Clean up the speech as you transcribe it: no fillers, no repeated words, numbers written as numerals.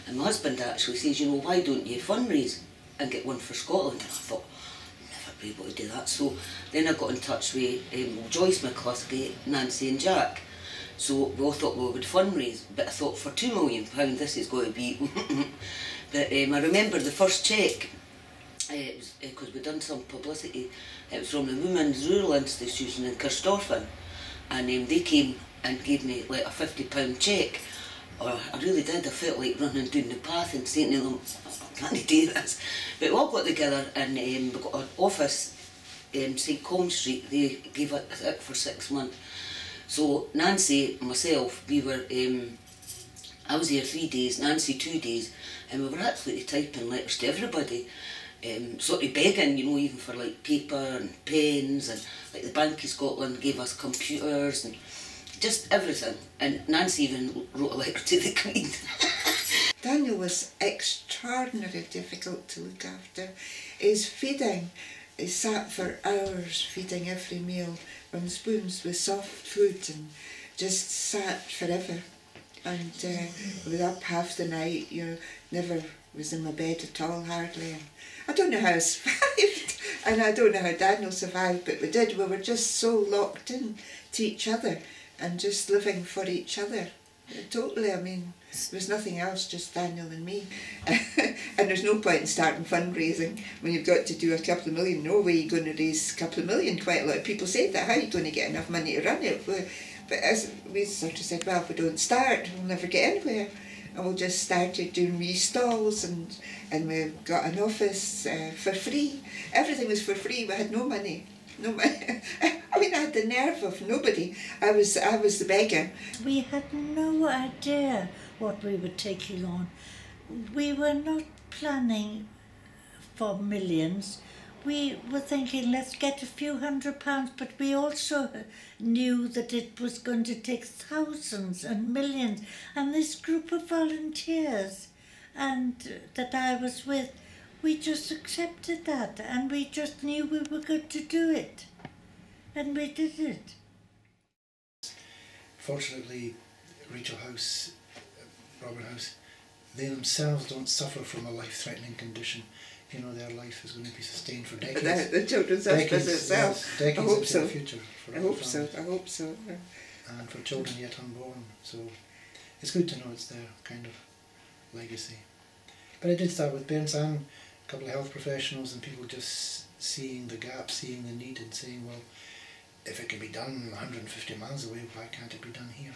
And my husband actually says, you know, why don't you fundraise and get one for Scotland? And I thought, I'll never be able to do that. So then I got in touch with Joyce McCluskey, Nancy and Jack. So we all thought we would fundraise, but I thought for £2 million this is going to be... But I remember the first cheque, because we'd done some publicity, it was from the Women's Rural Institution in Kirstofan, and they came and gave me like a £50 cheque. Or I really did, I felt like running down the path and saying to them, I can't do this. But we all got together and we got an office in St Colm Street. They gave it out for 6 months. So Nancy, myself, we were, I was there 3 days, Nancy 2 days, and we were absolutely typing letters to everybody, sort of begging, you know, even for like paper and pens, and like the Bank of Scotland gave us computers and just everything. And Nancy even wrote a letter to the Queen. Daniel was extraordinarily difficult to look after. His feeding, he sat for hours feeding every meal on spoons with soft food and just sat forever. And was up half the night, you know, never was in my bed at all, hardly. And I don't know how I survived, and I don't know how Daniel survived, but we did. We were just so locked in to each other and just living for each other. Totally, I mean, there was nothing else, just Daniel and me. And there's no point in starting fundraising when you've got to do a couple of million. No way you're going to raise a couple of million. Quite a lot of people say that. How are you going to get enough money to run it? But as we sort of said, well, if we don't start, we'll never get anywhere. And we just started doing wee stalls, and we got an office for free. Everything was for free. We had no money. No money. I mean, I had the nerve of nobody. I was the beggar. We had no idea what we were taking on. We were not planning for millions. We were thinking, let's get a few £100, but we also knew that it was going to take thousands and millions. And this group of volunteers and that I was with, we just accepted that, and we just knew we were going to do it. And we did it. Fortunately, Rachel House, Robert House, they themselves don't suffer from a life-threatening condition. You know, their life is going to be sustained for decades. The children's hospice itself. Yes, decades I hope into so. the future. For I hope so. I hope so. And for children yet unborn. So it's good to know it's their kind of legacy. But I did start with parents and a couple of health professionals and people just seeing the gap, seeing the need and saying, well, if it can be done 150 miles away, why can't it be done here?